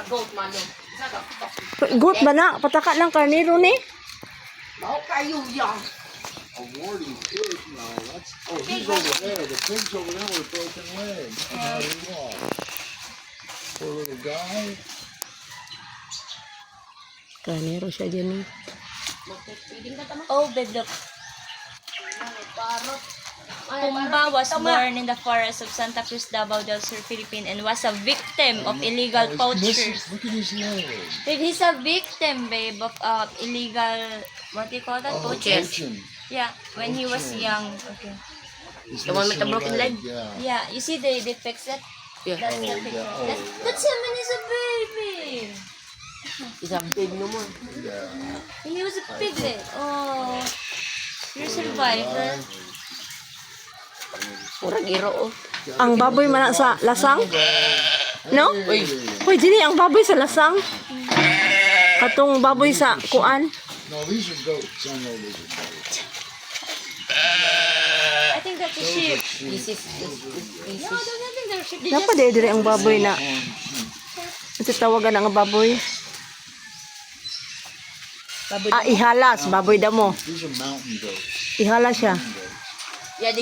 goat, Mano. Goat ba na? Pataka lang karnero ni? Bao kayo yan. Awarding pig? No, that's. Oh, he's over there. The pig's over there with a broken leg. How do you walk? Poor little guy. Karnero siya dyan eh. Oh, babe, look. Pumba was born in the forest of Santa Cruz, Davao del Sur, Philippines, and was a victim of illegal Oh, he's missing. poachers. Look at his leg. Babe, he's a victim, babe, of illegal, what do you call that? Oh, Poachers. poaching. Yeah, when he was young. Okay. He's The one with the missing a broken leg? Yeah. Yeah, you see they fix it? Yeah. That's the Oh, picture. yeah. Oh, That's him when he's a baby. Isa big naman. Yeah. When he was a piglet. Oh, you're a survivor. Murag iro, oh. Ang baboy man sa lasang? No? Uy. Uy, dili ang baboy sa lasang. Katong baboy sa kuan. No, these are goats. I know these are goats. I think that's a sheep. This is No, I don't think they're sheep. They Napa just... dili ang baboy na. Ito tawagan ang baboy. Ah, ihalas. Baboy damo. These are mountain goats. Ihala siya. yeah,